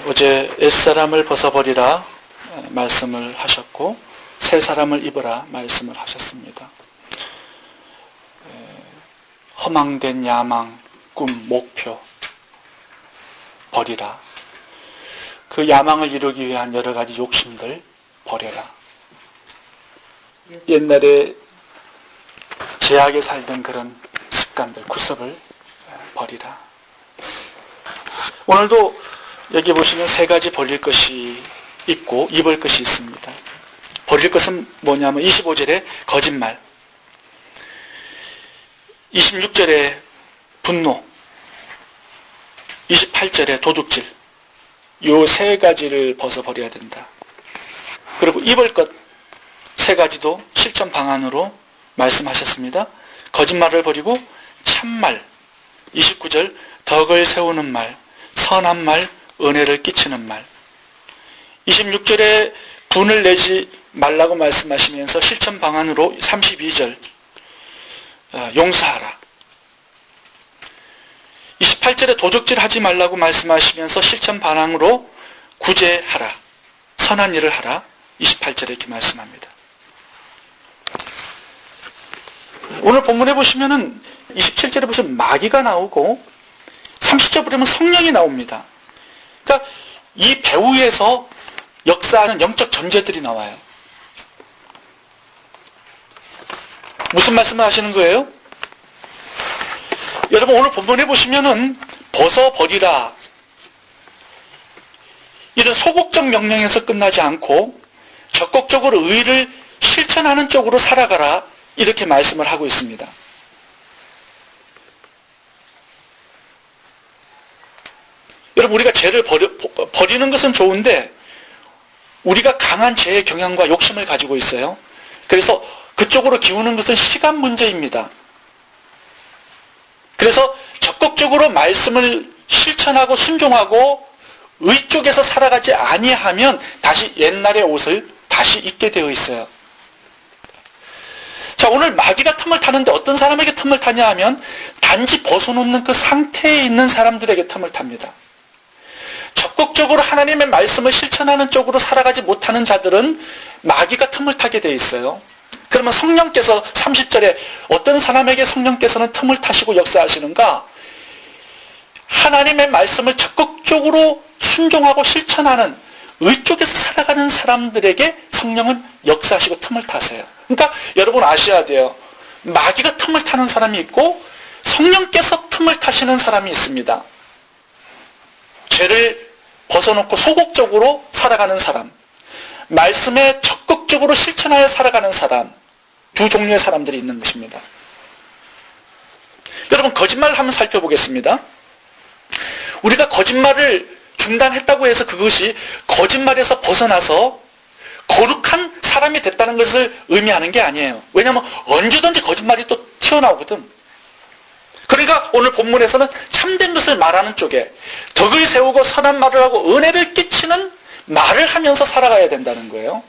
어제 옛사람을 벗어버리라 말씀을 하셨고 새 사람을 입으라 말씀을 하셨습니다. 허망된 야망, 꿈, 목표 버리라. 그 야망을 이루기 위한 여러 가지 욕심들 버려라. 옛날에 제약에 살던 그런 습관들, 구습을 버리라. 오늘도 여기 보시면 세 가지 버릴 것이 있고 입을 것이 있습니다. 버릴 것은 뭐냐면 25절에 거짓말, 26절에 분노, 28절에 도둑질, 요 세 가지를 벗어버려야 된다. 그리고 입을 것 세 가지도 실천 방안으로 말씀하셨습니다. 거짓말을 버리고 참말, 29절 덕을 세우는 말, 선한 말, 은혜를 끼치는 말, 26절에 분을 내지 말라고 말씀하시면서 실천 방안으로 32절 용서하라, 28절에 도적질 하지 말라고 말씀하시면서 실천 방안으로 구제하라, 선한 일을 하라, 28절에 이렇게 말씀합니다. 오늘 본문에 보시면은 27절에 보시면 마귀가 나오고 30절에 보면 성령이 나옵니다. 그러니까 이 배후에서 역사하는 영적 존재들이 나와요. 무슨 말씀을 하시는 거예요? 여러분 오늘 본문에 보시면은 벗어버리라, 이런 소극적 명령에서 끝나지 않고 적극적으로 의를 실천하는 쪽으로 살아가라, 이렇게 말씀을 하고 있습니다. 여러분 우리가 죄를 버리는 것은 좋은데 우리가 강한 죄의 경향과 욕심을 가지고 있어요. 그래서 그쪽으로 기우는 것은 시간 문제입니다. 그래서 적극적으로 말씀을 실천하고 순종하고 의 쪽에서 살아가지 아니하면 다시 옛날의 옷을 다시 입게 되어 있어요. 자, 오늘 마귀가 틈을 타는데 어떤 사람에게 틈을 타냐 하면 단지 벗어놓는 그 상태에 있는 사람들에게 틈을 탑니다. 적극적으로 하나님의 말씀을 실천하는 쪽으로 살아가지 못하는 자들은 마귀가 틈을 타게 되어 있어요. 그러면 성령께서 30절에 어떤 사람에게 성령께서는 틈을 타시고 역사하시는가? 하나님의 말씀을 적극적으로 순종하고 실천하는 의 쪽에서 살아가는 사람들에게 성령은 역사하시고 틈을 타세요. 그러니까 여러분 아셔야 돼요. 마귀가 틈을 타는 사람이 있고 성령께서 틈을 타시는 사람이 있습니다. 죄를 벗어놓고 소극적으로 살아가는 사람, 말씀에 적극적으로 실천하여 살아가는 사람, 두 종류의 사람들이 있는 것입니다. 여러분 거짓말을 한번 살펴보겠습니다. 우리가 거짓말을 중단했다고 해서 그것이 거짓말에서 벗어나서 거룩한 사람이 됐다는 것을 의미하는 게 아니에요. 왜냐하면 언제든지 거짓말이 또 튀어나오거든. 그러니까 오늘 본문에서는 참된 것을 말하는 쪽에 덕을 세우고 선한 말을 하고 은혜를 끼치는 말을 하면서 살아가야 된다는 거예요.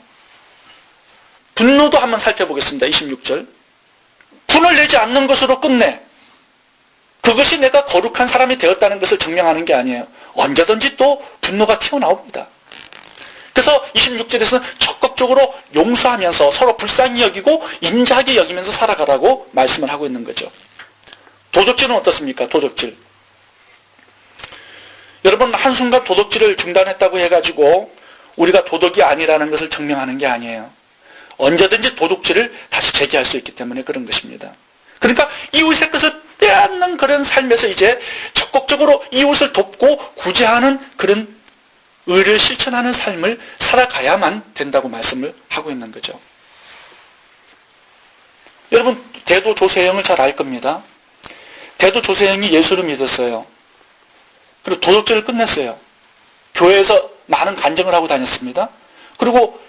분노도 한번 살펴보겠습니다. 26절. 분을 내지 않는 것으로 끝내. 그것이 내가 거룩한 사람이 되었다는 것을 증명하는 게 아니에요. 언제든지 또 분노가 튀어나옵니다. 그래서 26절에서는 적극적으로 용서하면서 서로 불쌍히 여기고 인자하게 여기면서 살아가라고 말씀을 하고 있는 거죠. 도적질은 어떻습니까? 도적질. 여러분 한순간 도덕질을 중단했다고 해가지고 우리가 도덕이 아니라는 것을 증명하는 게 아니에요. 언제든지 도덕질을 다시 재개할 수 있기 때문에 그런 것입니다. 그러니까 이웃의 것을 빼앗는 그런 삶에서 이제 적극적으로 이웃을 돕고 구제하는 그런 의를 실천하는 삶을 살아가야만 된다고 말씀을 하고 있는 거죠. 여러분 대도 조세형을 잘 알 겁니다. 대도 조세형이 예수를 믿었어요. 그리고 도덕질을 끝냈어요. 교회에서 많은 간증을 하고 다녔습니다. 그리고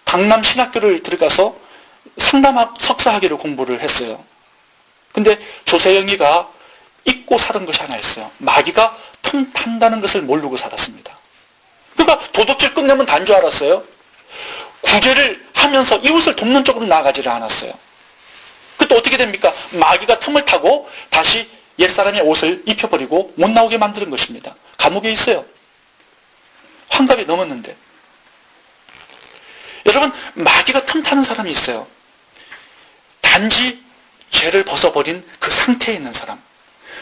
강남 신학교를 들어가서 석사학위를 공부를 했어요. 근데 조세영이가 잊고 살은 것이 하나 있어요. 마귀가 틈 탄다는 것을 모르고 살았습니다. 그러니까 도덕질 끝내면 단 줄 알았어요. 구제를 하면서 이웃을 돕는 쪽으로 나아가지를 않았어요. 그때 어떻게 됩니까? 마귀가 틈을 타고 다시 옛사람의 옷을 입혀버리고 못 나오게 만드는 것입니다. 감옥에 있어요. 환갑이 넘었는데. 여러분, 마귀가 틈타는 사람이 있어요. 단지 죄를 벗어버린 그 상태에 있는 사람.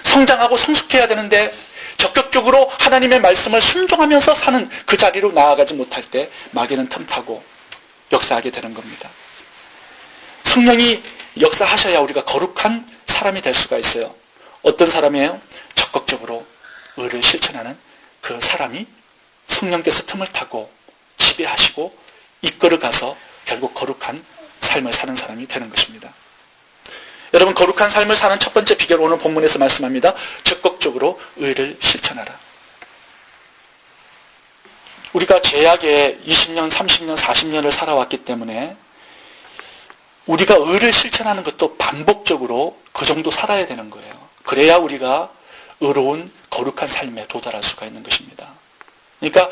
성장하고 성숙해야 되는데 적극적으로 하나님의 말씀을 순종하면서 사는 그 자리로 나아가지 못할 때 마귀는 틈타고 역사하게 되는 겁니다. 성령이 역사하셔야 우리가 거룩한 사람이 될 수가 있어요. 어떤 사람이에요? 적극적으로 의를 실천하는 그 사람이 성령께서 틈을 타고 지배하시고 이끌어가서 결국 거룩한 삶을 사는 사람이 되는 것입니다. 여러분, 거룩한 삶을 사는 첫 번째 비결, 오늘 본문에서 말씀합니다. 적극적으로 의를 실천하라. 우리가 죄악에 20년, 30년, 40년을 살아왔기 때문에 우리가 의를 실천하는 것도 반복적으로 그 정도 살아야 되는 거예요. 그래야 우리가 의로운 거룩한 삶에 도달할 수가 있는 것입니다. 그러니까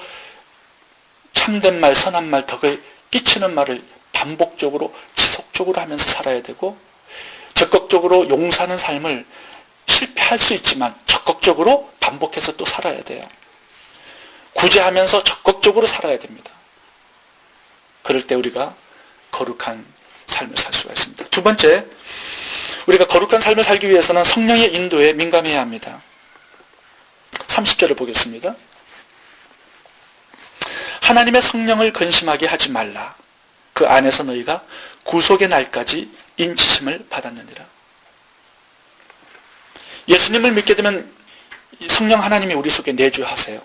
참된 말, 선한 말, 덕을 끼치는 말을 반복적으로 지속적으로 하면서 살아야 되고, 적극적으로 용서하는 삶을 실패할 수 있지만 적극적으로 반복해서 또 살아야 돼요. 구제하면서 적극적으로 살아야 됩니다. 그럴 때 우리가 거룩한 삶을 살 수가 있습니다. 두 번째, 우리가 거룩한 삶을 살기 위해서는 성령의 인도에 민감해야 합니다. 30절을 보겠습니다. 하나님의 성령을 근심하게 하지 말라. 그 안에서 너희가 구속의 날까지 인치심을 받았느니라. 예수님을 믿게 되면 성령 하나님이 우리 속에 내주하세요.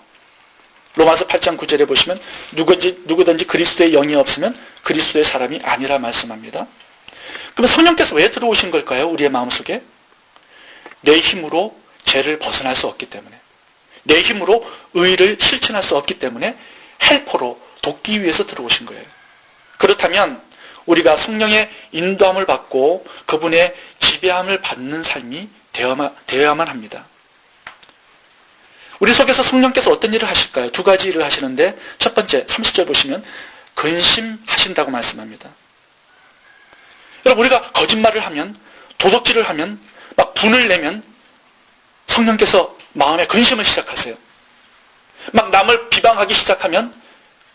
로마서 8장 9절에 보시면 누구든지 그리스도의 영이 없으면 그리스도의 사람이 아니라 말씀합니다. 그러면 성령께서 왜 들어오신 걸까요? 우리의 마음속에? 내 힘으로 죄를 벗어날 수 없기 때문에, 내 힘으로 의를 실천할 수 없기 때문에 헬퍼로 돕기 위해서 들어오신 거예요. 그렇다면 우리가 성령의 인도함을 받고 그분의 지배함을 받는 삶이 되어야만 합니다. 우리 속에서 성령께서 어떤 일을 하실까요? 두 가지 일을 하시는데, 첫 번째 30절 보시면 근심하신다고 말씀합니다. 여러분, 우리가 거짓말을 하면, 도둑질을 하면, 막 분을 내면 성령께서 마음에 근심을 시작하세요. 막 남을 비방하기 시작하면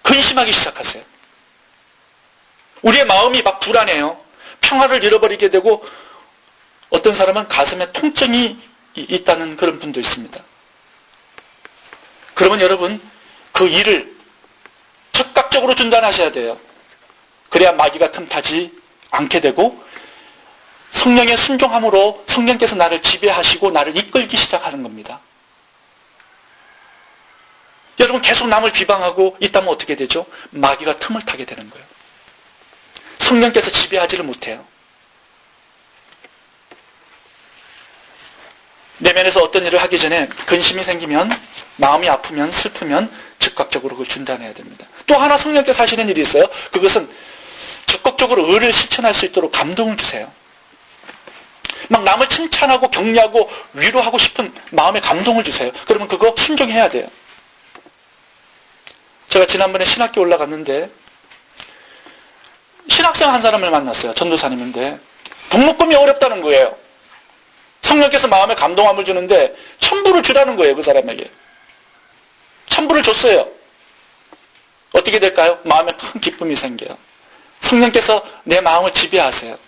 근심하기 시작하세요. 우리의 마음이 막 불안해요. 평화를 잃어버리게 되고, 어떤 사람은 가슴에 통증이 있다는 그런 분도 있습니다. 그러면 여러분, 그 일을 즉각적으로 중단하셔야 돼요. 그래야 마귀가 틈타지 않게 되고, 성령의 순종함으로 성령께서 나를 지배하시고 나를 이끌기 시작하는 겁니다. 여러분, 계속 남을 비방하고 있다면 어떻게 되죠? 마귀가 틈을 타게 되는 거예요. 성령께서 지배하지를 못해요. 내면에서 어떤 일을 하기 전에 근심이 생기면, 마음이 아프면, 슬프면 즉각적으로 그걸 중단해야 됩니다. 또 하나 성령께서 하시는 일이 있어요. 그것은 적극적으로 의를 실천할 수 있도록 감동을 주세요. 막 남을 칭찬하고 격려하고 위로하고 싶은 마음에 감동을 주세요. 그러면 그거 순종해야 돼요. 제가 지난번에 신학교 올라갔는데 신학생 한 사람을 만났어요. 전도사님인데 등록금이 어렵다는 거예요. 성령께서 마음에 감동함을 주는데 1,000불을 주라는 거예요. 그 사람에게 1,000불을 줬어요. 어떻게 될까요? 마음에 큰 기쁨이 생겨요. 성령께서 내 마음을 지배하세요.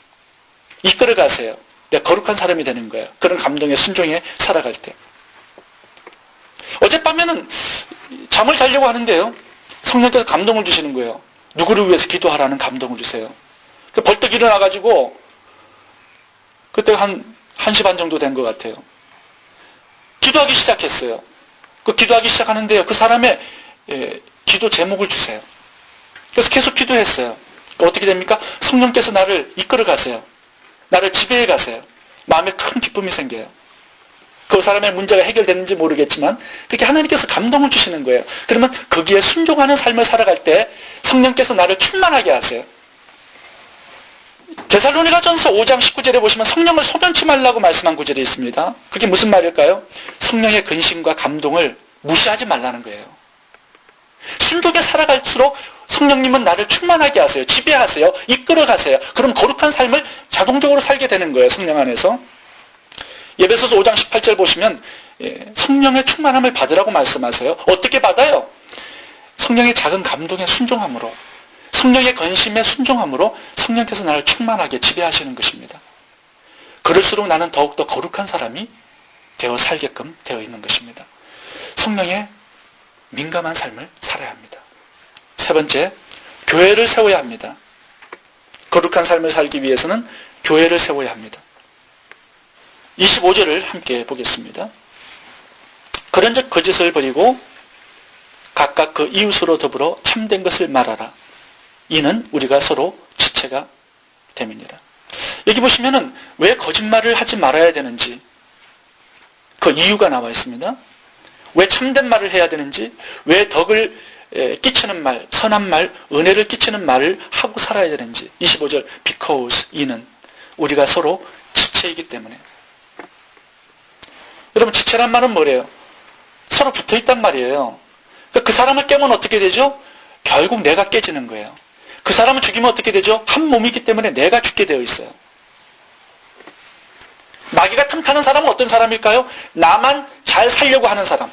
이끌어가세요. 내가 거룩한 사람이 되는 거예요. 그런 감동에 순종해 살아갈 때. 어젯밤에는 잠을 자려고 하는데요, 성령께서 감동을 주시는 거예요. 누구를 위해서 기도하라는 감동을 주세요. 벌떡 일어나가지고 그때 한 1시 반 정도 된 것 같아요. 기도하기 시작했어요. 그 기도하기 시작하는데요, 그 사람의 기도 제목을 주세요. 그래서 계속 기도했어요. 어떻게 됩니까? 성령께서 나를 이끌어 가세요. 나를 지배해 가세요. 마음에 큰 기쁨이 생겨요. 그 사람의 문제가 해결됐는지 모르겠지만 그렇게 하나님께서 감동을 주시는 거예요. 그러면 거기에 순종하는 삶을 살아갈 때 성령께서 나를 충만하게 하세요. 데살로니가전서 5장 19절에 보시면 성령을 소변치 말라고 말씀한 구절이 있습니다. 그게 무슨 말일까요? 성령의 근심과 감동을 무시하지 말라는 거예요. 순종에 살아갈수록 성령님은 나를 충만하게 하세요. 지배하세요. 이끌어가세요. 그럼 거룩한 삶을 자동적으로 살게 되는 거예요. 성령 안에서. 에베소서 5장 18절 보시면 성령의 충만함을 받으라고 말씀하세요. 어떻게 받아요? 성령의 작은 감동에 순종함으로, 성령의 건심에 순종함으로 성령께서 나를 충만하게 지배하시는 것입니다. 그럴수록 나는 더욱더 거룩한 사람이 되어 살게끔 되어 있는 것입니다. 성령의 민감한 삶을 살아야 합니다. 세 번째, 교회를 세워야 합니다. 거룩한 삶을 살기 위해서는 교회를 세워야 합니다. 25절을 함께 보겠습니다. 그런즉 거짓을 버리고 각각 그 이웃으로 더불어 참된 것을 말하라. 이는 우리가 서로 지체가 됨이니라. 여기 보시면은 왜 거짓말을 하지 말아야 되는지 그 이유가 나와 있습니다. 왜 참된 말을 해야 되는지, 왜 덕을 끼치는 말, 선한 말, 은혜를 끼치는 말을 하고 살아야 되는지. 25절, because 이는 우리가 서로 지체이기 때문에. 여러분, 지체란 말은 뭐래요? 서로 붙어있단 말이에요. 그 사람을 깨면 어떻게 되죠? 결국 내가 깨지는 거예요. 그 사람을 죽이면 어떻게 되죠? 한 몸이기 때문에 내가 죽게 되어 있어요. 마귀가 틈타는 사람은 어떤 사람일까요? 나만 잘 살려고 하는 사람.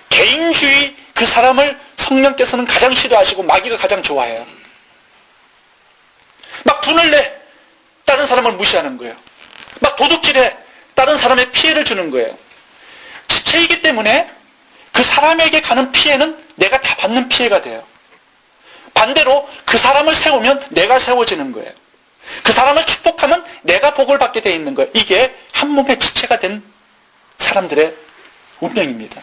개인주의, 그 사람을 성령께서는 가장 싫어하시고 마귀가 가장 좋아해요. 막 분을 내, 다른 사람을 무시하는 거예요. 막 도둑질해, 다른 사람의 피해를 주는 거예요. 지체이기 때문에 그 사람에게 가는 피해는 내가 다 받는 피해가 돼요. 반대로 그 사람을 세우면 내가 세워지는 거예요. 그 사람을 축복하면 내가 복을 받게 되어 있는 거예요. 이게 한 몸의 지체가 된 사람들의 운명입니다.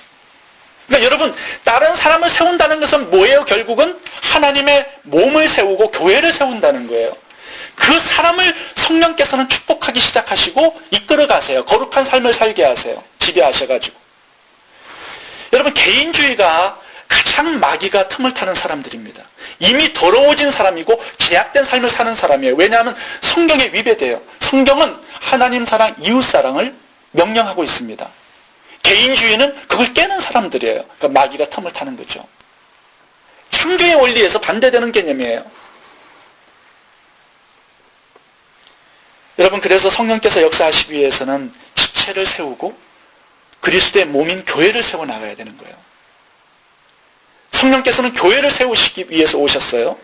그러니까 여러분, 다른 사람을 세운다는 것은 뭐예요? 결국은 하나님의 몸을 세우고 교회를 세운다는 거예요. 그 사람을 성령께서는 축복하기 시작하시고 이끌어 가세요. 거룩한 삶을 살게 하세요. 지배하셔가지고. 여러분, 개인주의가 가장 마귀가 틈을 타는 사람들입니다. 이미 더러워진 사람이고 제약된 삶을 사는 사람이에요. 왜냐하면 성경에 위배돼요. 성경은 하나님 사랑, 이웃 사랑을 명령하고 있습니다. 개인주의는 그걸 깨는 사람들이에요. 그러니까 마귀가 틈을 타는 거죠. 창조의 원리에서 반대되는 개념이에요. 여러분, 그래서 성령께서 역사하시기 위해서는 지체를 세우고 그리스도의 몸인 교회를 세워나가야 되는 거예요. 성령께서는 교회를 세우시기 위해서 오셨어요.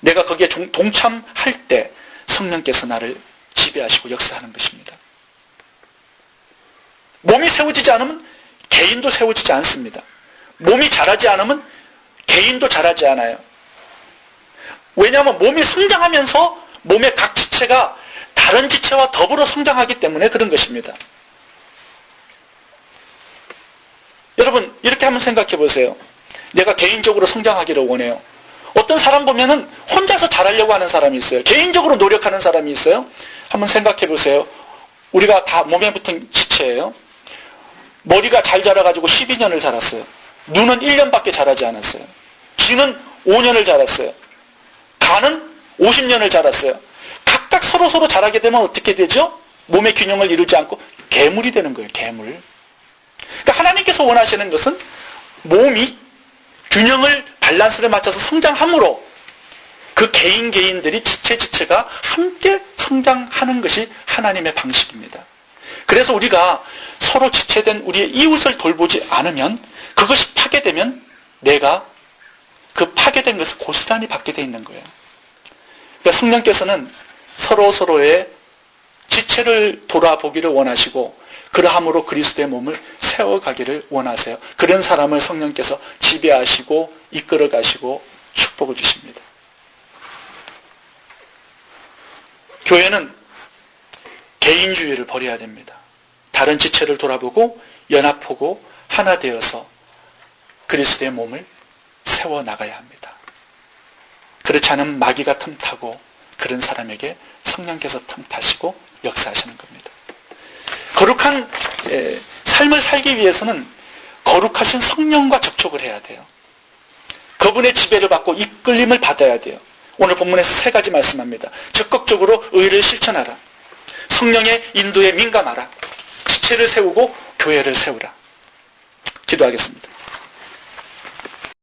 내가 거기에 동참할 때 성령께서 나를 지배하시고 역사하는 것입니다. 몸이 세워지지 않으면 개인도 세워지지 않습니다. 몸이 자라지 않으면 개인도 자라지 않아요. 왜냐하면 몸이 성장하면서 몸의 각 지체가 다른 지체와 더불어 성장하기 때문에 그런 것입니다. 여러분, 이렇게 한번 생각해 보세요. 내가 개인적으로 성장하기를 원해요. 어떤 사람 보면은 혼자서 잘하려고 하는 사람이 있어요. 개인적으로 노력하는 사람이 있어요. 한번 생각해 보세요. 우리가 다 몸에 붙은 지체예요. 머리가 잘 자라가지고 12년을 자랐어요. 눈은 1년밖에 자라지 않았어요. 귀는 5년을 자랐어요. 간은 50년을 자랐어요. 각각 서로 자라게 되면 어떻게 되죠? 몸의 균형을 이루지 않고 괴물이 되는 거예요. 괴물. 그러니까 하나님께서 원하시는 것은 몸이 균형을, 밸런스를 맞춰서 성장함으로 그 개인들이 지체가 함께 성장하는 것이 하나님의 방식입니다. 그래서 우리가 서로 지체된 우리의 이웃을 돌보지 않으면, 그것이 파괴되면 내가 그 파괴된 것을 고스란히 받게 돼 있는 거예요. 그러니까 성령께서는 서로의 지체를 돌아보기를 원하시고 그러함으로 그리스도의 몸을 세워가기를 원하세요. 그런 사람을 성령께서 지배하시고 이끌어 가시고 축복을 주십니다. 교회는 개인주의를 버려야 됩니다. 다른 지체를 돌아보고 연합하고 하나 되어서 그리스도의 몸을 세워나가야 합니다. 그렇지 않으면 마귀가 틈타고 그런 사람에게 성령께서 틈타시고 역사하시는 겁니다. 거룩한 삶을 살기 위해서는 거룩하신 성령과 접촉을 해야 돼요. 그분의 지배를 받고 이끌림을 받아야 돼요. 오늘 본문에서 3가지 말씀합니다. 적극적으로 의를 실천하라. 성령의 인도에 민감하라. 지체를 세우고 교회를 세우라. 기도하겠습니다.